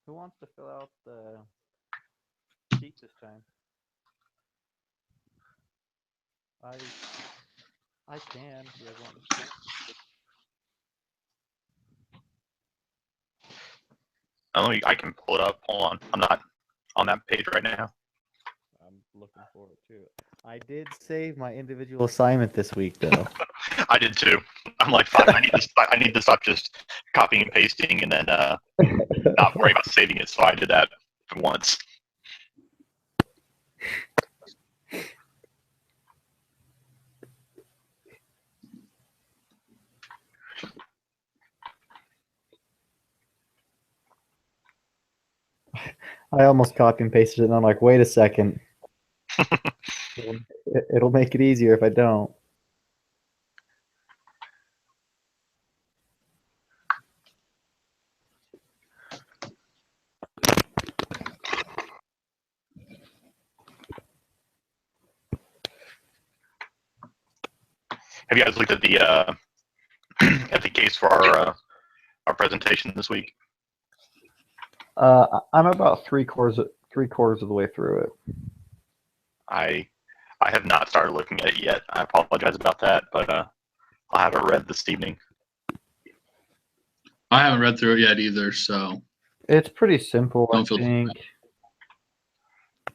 Who wants to fill out the sheet this time? I I can if you guys want me to. I can pull it up. Hold on. I'm not on that page right now. I'm looking forward to it. I did save my individual assignment this week, though. I did too. I'm like, fine, I need to stop just copying and pasting and then not worry about saving it. So I did that once. I almost copy and pasted it, and I'm like, wait a second. It'll make it easier if I don't. Have you guys looked at the at the case for our presentation this week? I'm about three quarters of the way through it. I have not started looking at it yet. I apologize about that, but I'll have it read this evening. I haven't read through it yet either, so It's pretty simple, I Don't feel too think. I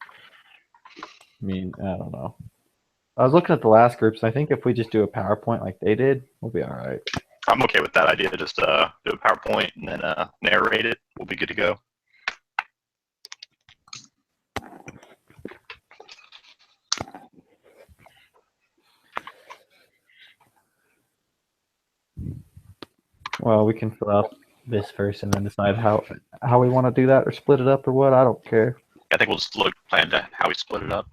mean, I don't know. I was looking at the last groups, and I think if we just do a PowerPoint like they did, we'll be all right. I'm okay with that idea. Just do a PowerPoint and then narrate it. We'll be good to go. Well, we can fill out this first and then decide how we want to do that or split it up or what. I don't care. I think we'll just plan to how we split it up.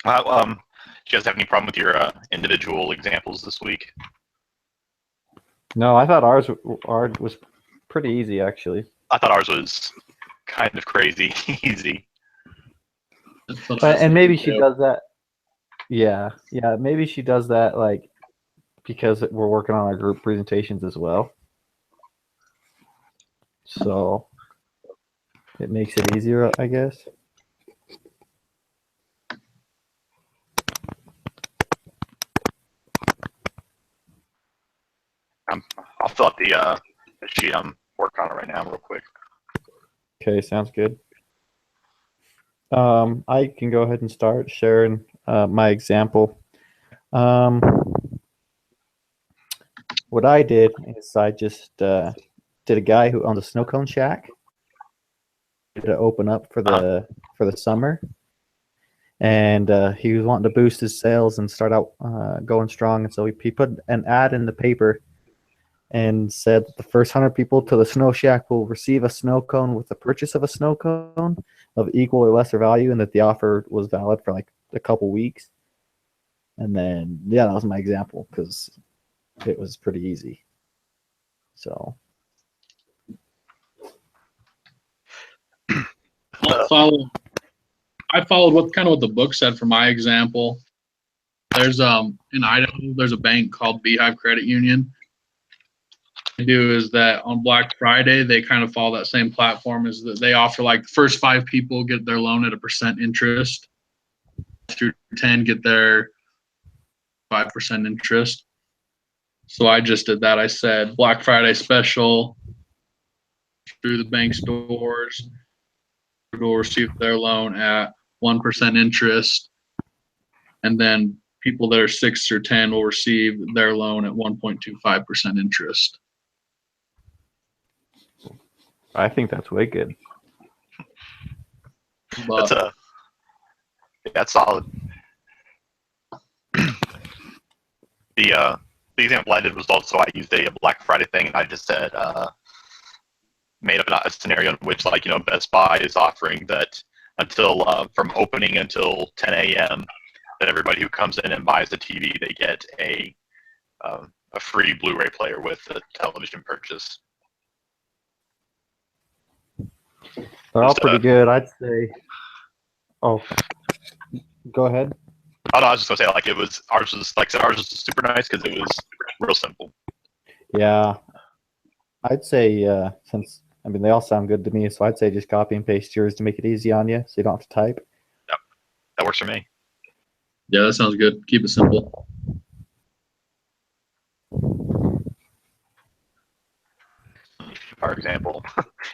Do you guys have any problem with your individual examples this week? No, I thought ours was pretty easy, actually. I thought ours was kind of crazy easy. And maybe she does that. Yeah, maybe she does that like because we're working on our group presentations as well. So it makes it easier, I guess. I'll fill out the sheet. I'm working on it right now real quick. Okay, sounds good. I can go ahead and start sharing my example. What I did is I just did a guy who owns a snow cone shack to open up for the summer, and he was wanting to boost his sales and start out going strong. And so he put an ad in the paper and said that the first 100 people to the snow shack will receive a snow cone with the purchase of a snow cone of equal or lesser value, and that the offer was valid for like a couple weeks. And then, yeah, that was my example because it was pretty easy. So I followed what the book said for my example. There's in Idaho, there's a bank called Beehive Credit Union. What they do is that on Black Friday, they kind of follow that same platform as that they offer like the first 5 people get their loan at a % interest. Through 10 get their 5% interest. So I just did that. I said Black Friday special through the bank's doors will receive their loan at 1% interest, and then people that are 6 through 10 will receive their loan at 1.25% interest. I think that's way good. But That's solid. The example I did was also I used a Black Friday thing, and I just said made up a scenario in which, like, Best Buy is offering that until from opening until 10 a.m. that everybody who comes in and buys a TV, they get a free Blu-ray player with the television purchase. They're all pretty good, I'd say. Oh, go ahead. Oh, no, I was just gonna say, like, ours was super nice because it was real simple. Yeah, I'd say since I mean, they all sound good to me, so I'd say just copy and paste yours to make it easy on you, so you don't have to type. That works for me. Yeah, that sounds good. Keep it simple. For example,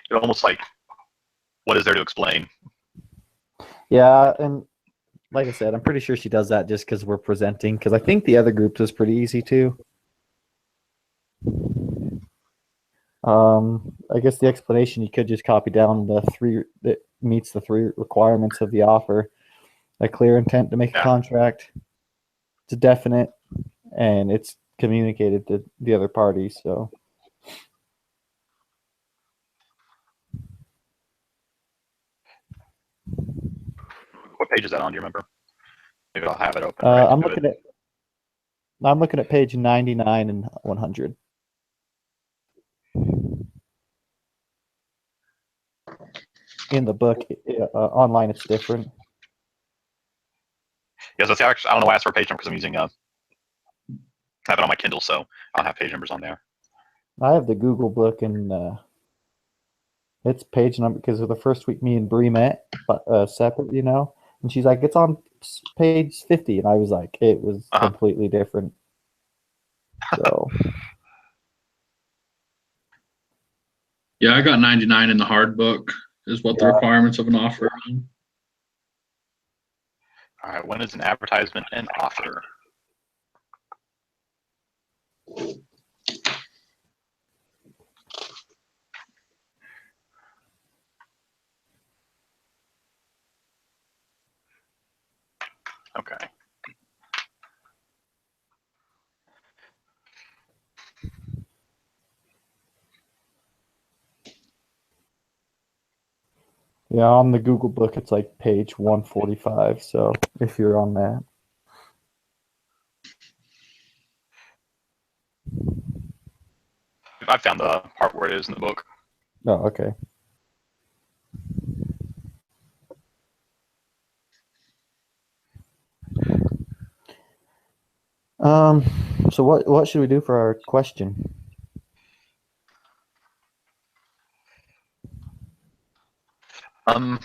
you're almost like, what is there to explain? Yeah, and like I said, I'm pretty sure she does that just because we're presenting. Because I think the other groups is pretty easy too. I guess the explanation, you could just copy down the 3 that meets the 3 requirements of the offer: a clear intent to make a Yeah. contract, it's definite, and it's communicated to the other party. So What page is that on? Do you remember? Maybe I'll have it open. Right I'm to it. looking at page 99 and 100. In the book, online it's different. Yeah, so actually, I don't know why I asked for a page number because I'm using I have it on my Kindle, so I don't have page numbers on there. I have the Google book, and it's page number because of the first week me and Bree met, but separate, and she's like, it's on page 50, and I was like, it was completely different. So Yeah, I got 99 in the hard book is what the requirements of an offer are. All right, when is an advertisement an offer? Okay. yeah, on the Google book, it's like page 145. So if you're on that. I found the part where it is in the book. Oh, okay. So what should we do for our question? I'm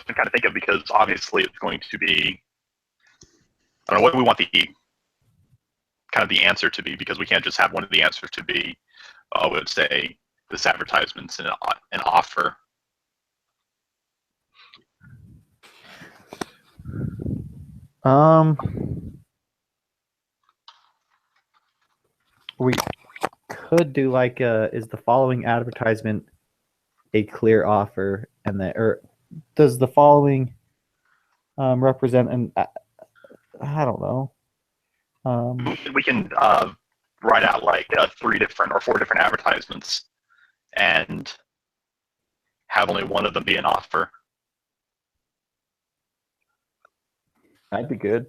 kind of think of, because obviously it's going to be, I don't know what we want the kind of the answer to be, because we can't just have one of the answers to be, would say this advertisement's an offer. We could do like, is the following advertisement a clear offer, and or does the following represent an? I don't know. We can write out like 3 different or 4 different advertisements and have only one of them be an offer. That'd be good.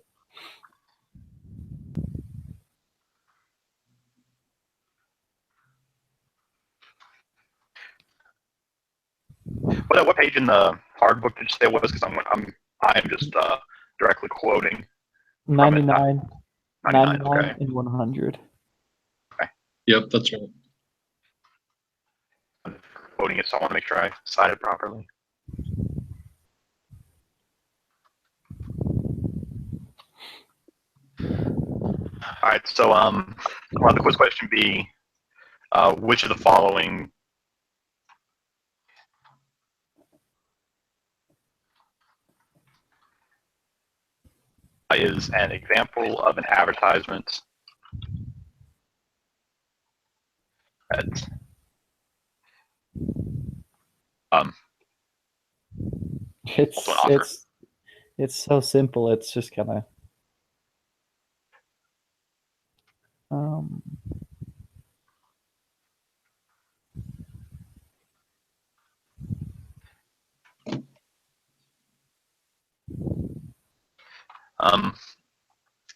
What page in the hard book did you say it was? Because I'm just directly quoting. 99, 99 okay. and 100. Yep, that's right. I'm quoting it, so I want to make sure I cited properly. All right, so the quiz question be, which of the following is an example of an advertisement that It's so simple. It's just kind of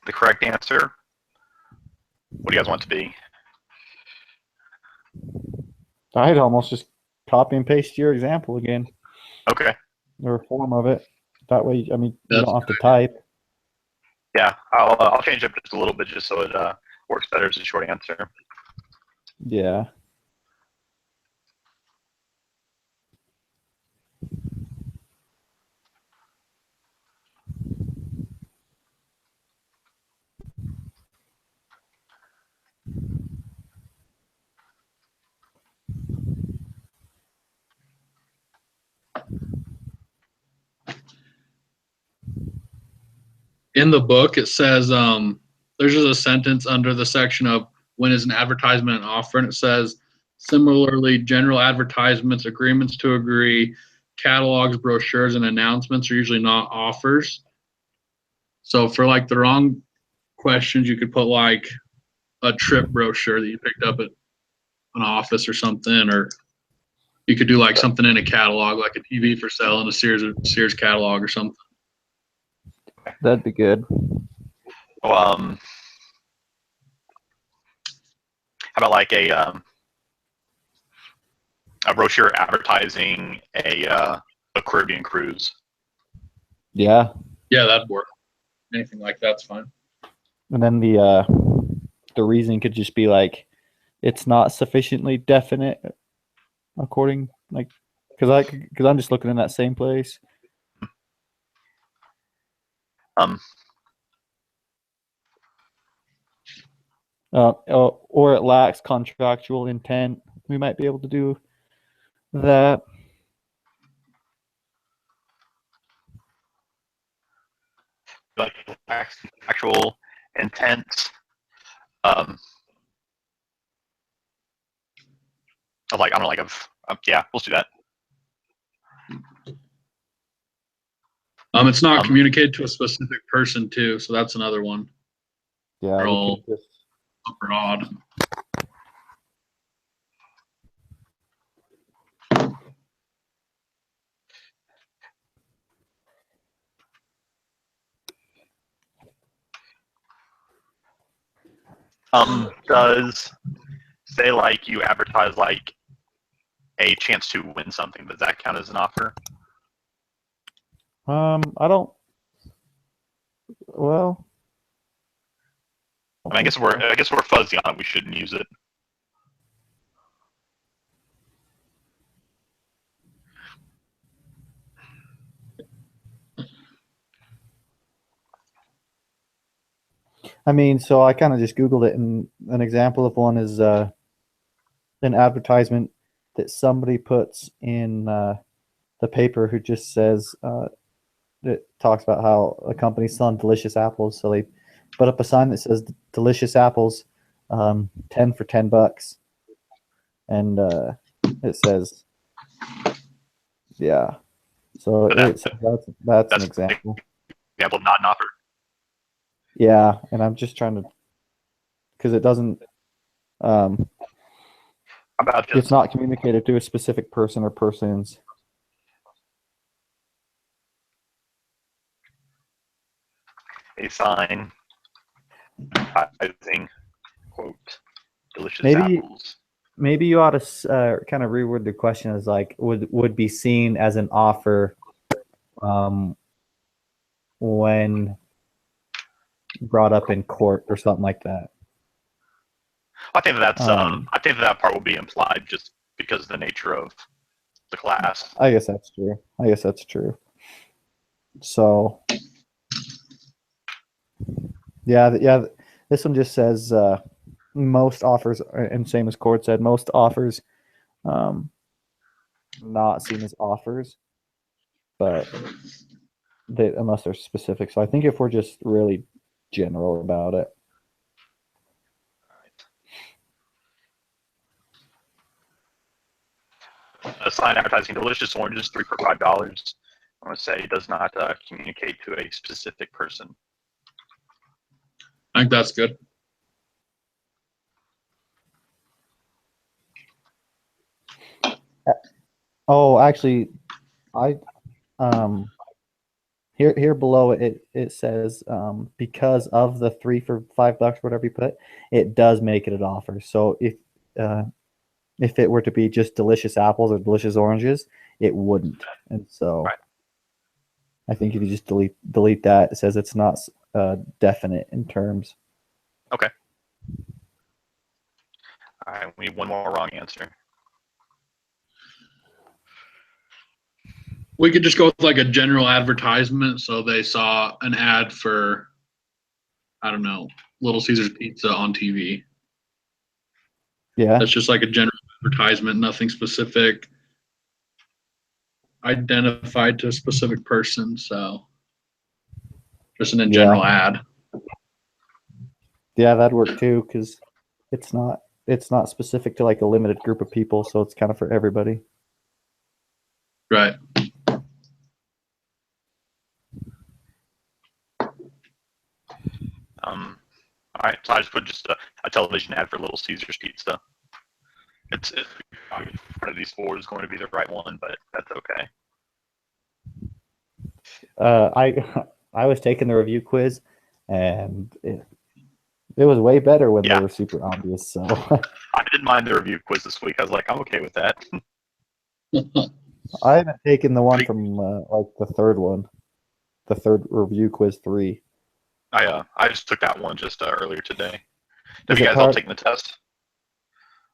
the correct answer? What do you guys want it to be? I'd almost just copy and paste your example again, Okay. or a form of it. That way, I mean, you That's don't have to type. Yeah, I'll change it just a little bit just so it works better as a short answer. Yeah. in the book, it says there's just a sentence under the section of when is an advertisement an offer, and it says, similarly, general advertisements, agreements to agree, catalogs, brochures, and announcements are usually not offers. So for like the wrong questions, you could put like a trip brochure that you picked up at an office or something, or you could do like something in a catalog, like a TV for sale in a Sears catalog or something. That'd be good. How about like a brochure advertising a Caribbean cruise? Yeah. Yeah, that'd work. Anything like that's fine. And then the reason could just be like, it's not sufficiently definite, according like, because I'm just looking in that same place. Or it lacks contractual intent. We might be able to do that. Like actual intent. Of like, I don't know, like yeah, we'll do that. It's not communicated to a specific person too, so that's another one. Yeah. They're all broad. Does say like you advertise like a chance to win something, does that count as an offer? I don't. Well, I guess we're fuzzy on it. We shouldn't use it. I mean, so I kind of just Googled it, and an example of one is an advertisement that somebody puts in the paper who just says it talks about how a company's selling delicious apples. So they put up a sign that says delicious apples, 10 for $10. And it says, yeah. So that's an example. Example, not an offer. Yeah, and I'm just trying to, because it doesn't, About just it's not communicated to a specific person or persons. a sign advertising, quote, delicious apples. Maybe you ought to kind of reword the question as like, would be seen as an offer when brought up in court or something like that. I think that part will be implied just because of the nature of the class. I guess that's true. So, yeah. This one just says most offers, and same as Cord said, most offers not seen as offers, but unless they're specific. So I think if we're just really general about it. A sign advertising delicious oranges, 3 for $5. I want to say it does not communicate to a specific person. I think that's good. Oh, actually, here below it says because of the 3 for $5, whatever you put, it does make it an offer. So if it were to be just delicious apples or delicious oranges, it wouldn't. And so right. I think if you just delete that, it says it's not definite in terms. Okay. All right, we need one more wrong answer. We could just go with like a general advertisement. So they saw an ad for, I don't know, Little Caesars Pizza on TV. Yeah. That's just like a general advertisement, nothing specific identified to a specific person. So just in a general ad. Yeah, that'd work too, because it's not specific to like a limited group of people, so it's kind of for everybody. Right. All right, so I just put just a television ad for Little Caesars Pizza. It's one of these four is going to be the right one, but that's okay. I was taking the review quiz, and it was way better when Yeah. they were super obvious. So I didn't mind the review quiz this week. I was like, I'm okay with that. I haven't taken the one from like the third one, the third review quiz 3. I just took that one just earlier today. Have Is you it guys all part- taken the test?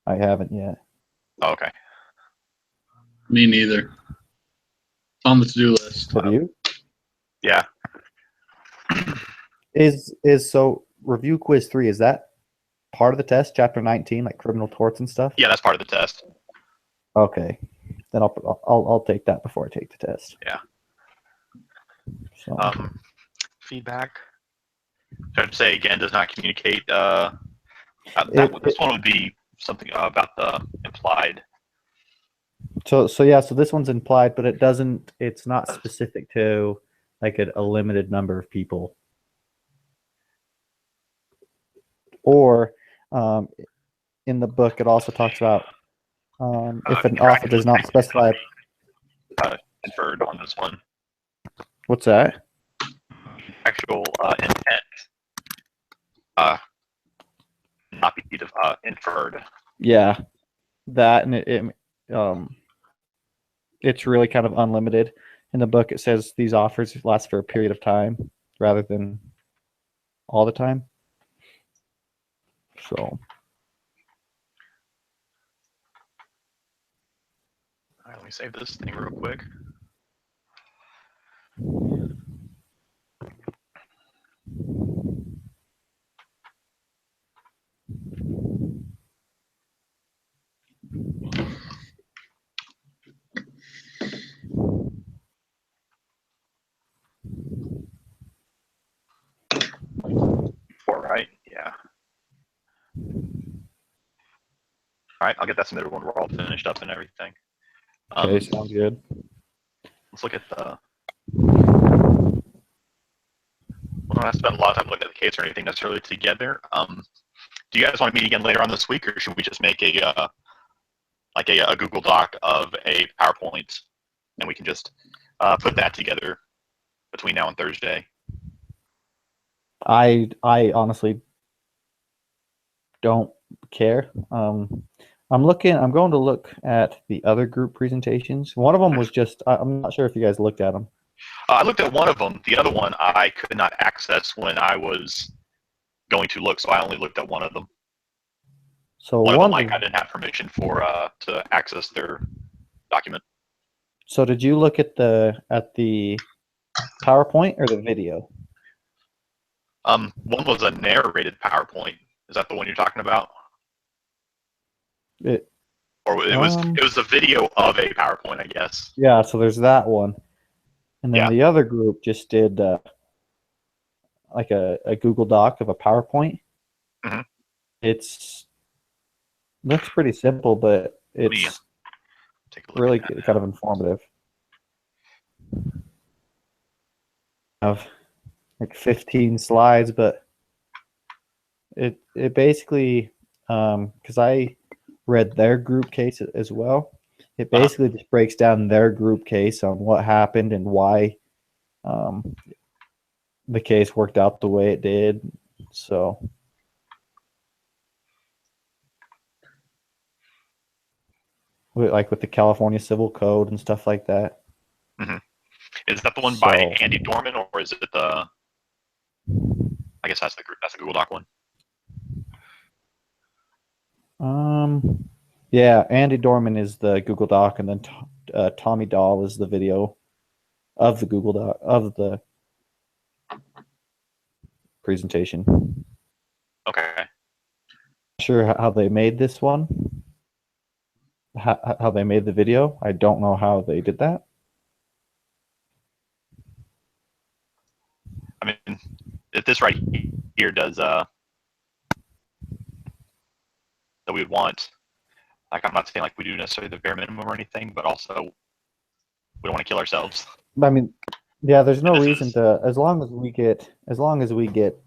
I haven't yet. Oh, okay. Me neither. It's on the to-do list. Have you? Yeah. Is so review quiz 3, is that part of the test, chapter 19, like criminal torts and stuff? Yeah, that's part of the test. Okay, then I'll take that before I take the test. Yeah. So Feedback. So I'd say again does not communicate. This one would be something about the implied. so yeah, so this one's implied, but it's not specific to like a limited number of people. Or in the book, it also talks about if an author does not specify. Inferred on this one. What's that? Actual intent. Not be inferred. Yeah, that, and it's really kind of unlimited. In the book, it says these offers last for a period of time rather than all the time. So All right, let me save this thing real quick. Four, right? Yeah. All right, I'll get that submitted when we're all finished up and everything. okay, sounds good. Let's look at the. Well, I spent a lot of time looking at the case or anything necessarily together. Do you guys want to meet again later on this week, or should we just make a Google Doc of a PowerPoint, and we can just put that together between now and Thursday? I honestly don't care. I'm going to look at the other group presentations. One of them was just, I'm not sure if you guys looked at them. I looked at one of them. The other one I could not access when I was going to look, so I only looked at one of them. So one of them, like, I didn't have permission for to access their document. So did you look at the PowerPoint or the video? One was a narrated PowerPoint. Is that the one you're talking about? It was a video of a PowerPoint, I guess. Yeah, so there's that one. And then the other group just did like a Google Doc of a PowerPoint. Mm-hmm. Looks pretty simple, but it's really kind of informative. Of like 15 slides, but it basically, because I read their group case as well. It basically just breaks down their group case on what happened and why the case worked out the way it did. So like with the California Civil Code and stuff like that. Mm-hmm. Is that the one by Andy Dorman, or is it the? I guess that's the Google Doc one. Yeah, Andy Dorman is the Google Doc, and then Tommy Dahl is the video of the Google Doc of the presentation. Okay. Not sure how they made this one. How they made the video. I don't know how they did that. I mean, if this right here does that we would want, like I'm not saying like we do necessarily the bare minimum or anything, but also we don't want to kill ourselves. I mean, yeah, there's no This reason is- to, as long as we get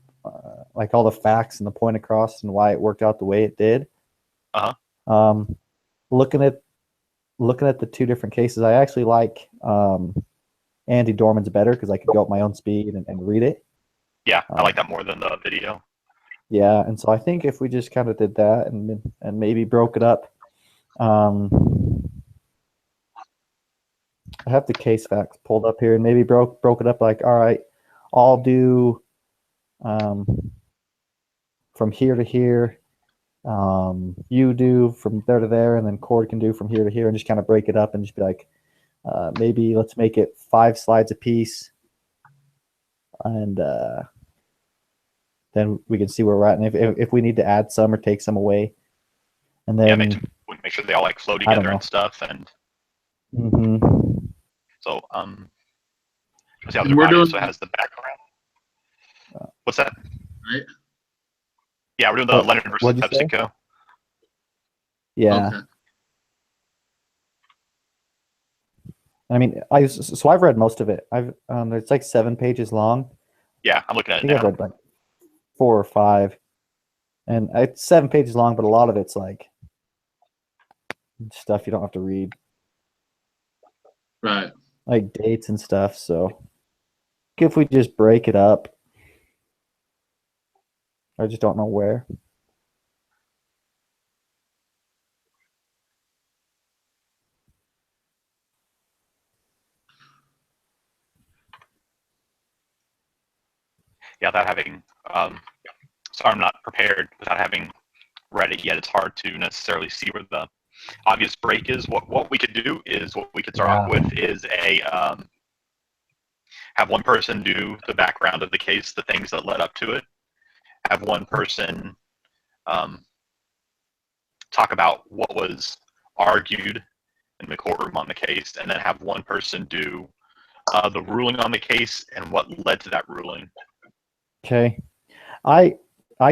like all the facts and the point across and why it worked out the way it did. Looking at the two different cases, I actually like Andy Dorman's better because I could go at my own speed and read it. Yeah, I like that more than the video. Yeah, and so I think if we just kind of did that and maybe broke it up, I have the case facts pulled up here and maybe broke it up like, all right, I'll do from here to here, you do from there to there, and then Cord can do from here to here, and just kind of break it up and just be like, maybe let's make it 5 slides a piece, and then we can see where we're at, and if we need to add some or take some away, and then we make sure they all like flow I don't together know. and stuff, and Mhm. so see how And the we're audio doing- also has the background. What's that? Right. Yeah, we're doing the Leonard versus what'd you say? PepsiCo. Yeah. Okay. I mean, I've read most of it. It's like 7 pages long. Yeah, I'm looking I at it think I've now. read like 4 or 5, and it's 7 pages long, but a lot of it's like stuff you don't have to read, Right. like dates and stuff. So if we just break it up, I just don't know where. Yeah, without having sorry, I'm not prepared without having read it yet. It's hard to necessarily see where the obvious break is. What we could do is what we could start off with is a have one person do the background of the case, the things that led up to it. Have one person talk about what was argued in the courtroom on the case, and then have one person do the ruling on the case and what led to that ruling. Okay, I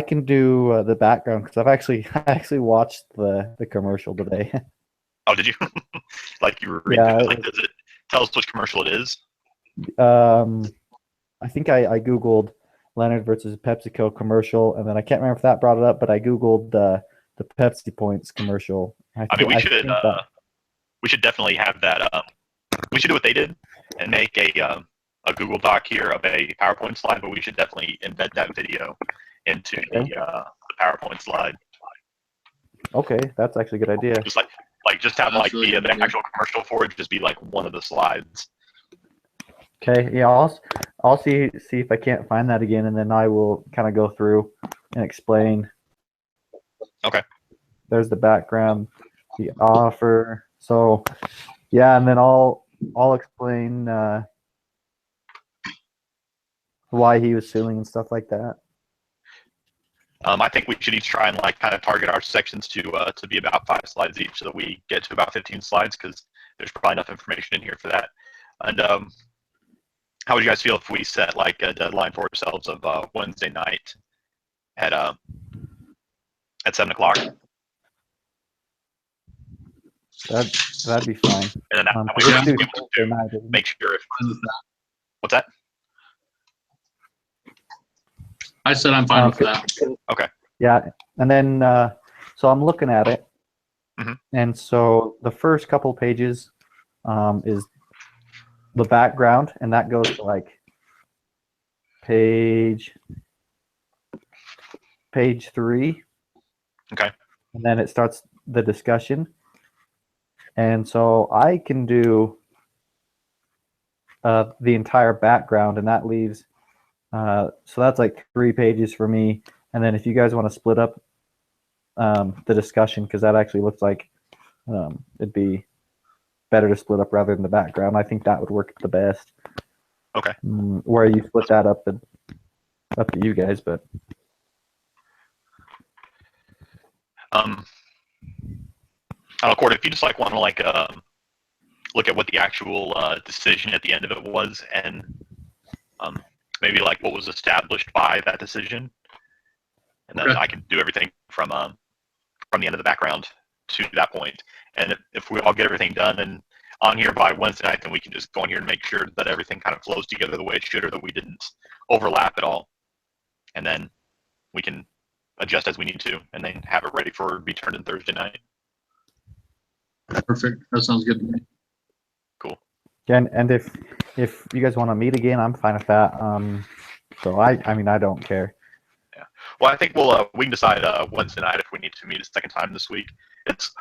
can do the background because I actually watched the commercial today. Oh, did you? Like you were reading Yeah, it, like, does it tell us which commercial it is? I think I googled Leonard versus PepsiCo commercial, and then I can't remember if that brought it up, but I googled the Pepsi Points commercial. I mean, we should think that- we should definitely have that. We should do what they did and make a Google Doc here of a PowerPoint slide, but we should definitely embed that video into the PowerPoint slide. Okay, that's actually a good idea. Just just have That's like really the good. actual commercial for it just be like one of the slides. Okay, yeah, I'll see if I can't find that again, and then I will kind of go through and explain. Okay. There's the background, the offer. So, yeah, and then I'll explain why he was suing and stuff like that. I think we should each try and like kind of target our sections to be about 5 slides each, so that we get to about 15 slides, because there's probably enough information in here for that. And how would you guys feel if we set like a deadline for ourselves of Wednesday night at 7 o'clock? That'd be fine. And then that way Let's we can do be able Thursday to night, isn't it? make sure if Fine with that. what's that? I said I'm fine with that. Yeah, and then so I'm looking at it, Mhm. and so the first couple pages is the background, and that goes to like page 3. Okay. And then it starts the discussion, and so I can do the entire background, and that leaves so that's like 3 pages for me. And then if you guys want to split up the discussion, because that actually looks like it'd be better to split up rather than the background. I think that would work the best. Okay. Where you split that up, up to you guys, but I don't know, Cord, if you just like want to like look at what the actual decision at the end of it was, and maybe like what was established by that decision, and then Okay. I can do everything from the end of the background to that point. And if we all get everything done and on here by Wednesday night, then we can just go in here and make sure that everything kind of flows together the way it should, or that we didn't overlap at all. And then we can adjust as we need to, and then have it ready for be turned in Thursday night. Perfect. That sounds good to me. Cool. Yeah, and if you guys want to meet again, I'm fine with that. So I mean I don't care. Well, I think we can decide Wednesday night if we need to meet a second time this week. It's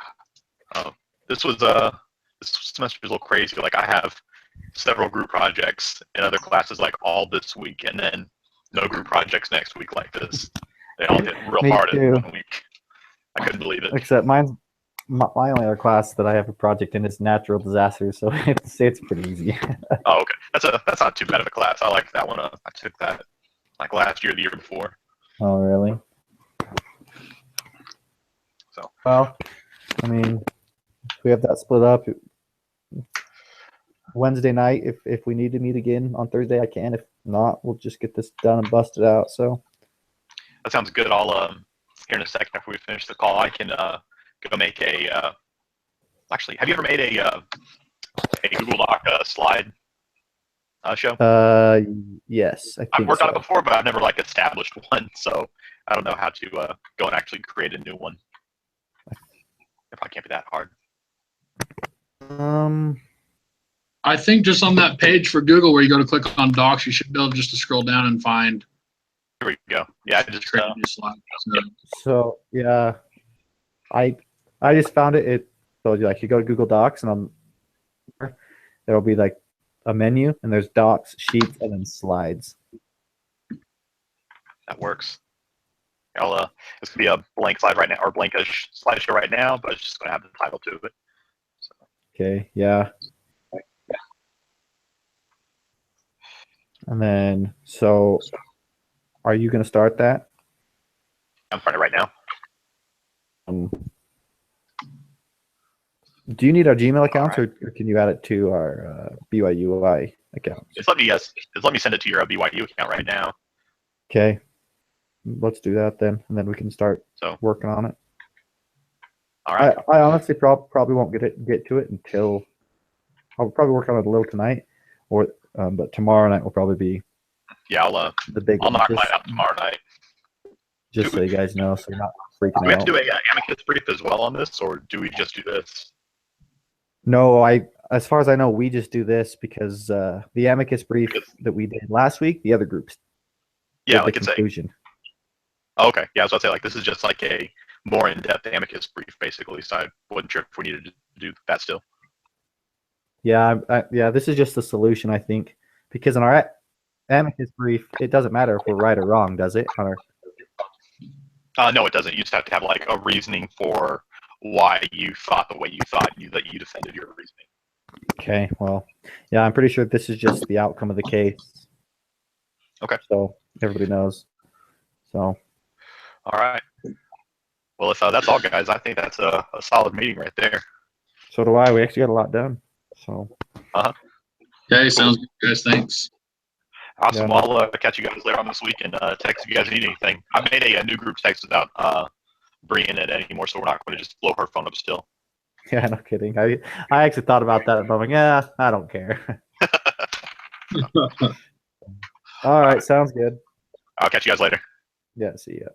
this semester is a little crazy. Like I have several group projects in other classes like all this week, and then no group projects next week like this. They all hit real Me hard too. in 1 week. I couldn't believe it. Except my only other class that I have a project in is natural disasters, so it's pretty easy. Oh, okay. That's not too bad of a class. I like that one. I took that like last year, or the year before. Oh, really? So. Well, I mean, if we have that split up Wednesday night. If we need to meet again on Thursday, I can. If not, we'll just get this done and busted out. So That sounds good. I'll here in a second after we finish the call, I can go make a. Actually, have you ever made a Google Doc slide show? yes, I I've think worked on so. it before, but I've never like established one, so I don't know how to go and actually create a new one. It probably can't be that hard. I think just on that page for Google where you go to click on Docs, you should be able just to scroll down and find Here we go. Yeah, I just create a new slide. So, So yeah, I just found it. It told you like you go to Google Docs and there'll be like a menu and there's Docs, Sheets, and then Slides. that works. I'll it's gonna be a blank slide right now, or blankish slideshow right now, but it's just gonna have the title to it. So, Okay, yeah. And then so, are you gonna start that? I'm starting it right now. Do you need our Gmail accounts, or can you add it to our BYUI account? Just let me send it to your BYU account right now. Okay, let's do that then, and then we can start So, working on it. all right. I honestly probably won't get to it until I'll probably work on it a little tonight, or but tomorrow night will probably be Yeah, I'll the big knock one. mine out tomorrow night. Just so you guys know, so you're not freaking Do we have out. to do a amicus brief as well on this, or do we just do this? No, as far as I know, we just do this because the amicus brief that we did last week, the other groups Yeah, did like the it's a. conclusion. Oh, okay. Yeah, I was about to say like this is just like a more in-depth amicus brief, basically. So I wasn't sure if we needed to do that still. Yeah, yeah. This is just the solution, I think, because in our amicus brief, it doesn't matter if we're right or wrong, does it? On our, No, it doesn't. You just have to have like a reasoning for why you thought the way you thought, that you defended your reasoning. okay, well, yeah, I'm pretty sure this is just the outcome of the case. Okay. So everybody knows. So All right. Well, if that's all, guys, I think that's a solid meeting right there. so do I. We actually got a lot done. So okay, sounds good, guys. Thanks. Awesome. Yeah. Well, I'll catch you guys later on this week and text if you guys need anything. I made a new group text without Bree in it anymore, so we're not going to just blow her phone up still. yeah, no kidding. I actually thought about that, but I'm like, yeah, I don't care. All right, sounds good. I'll catch you guys later. Yeah, see ya.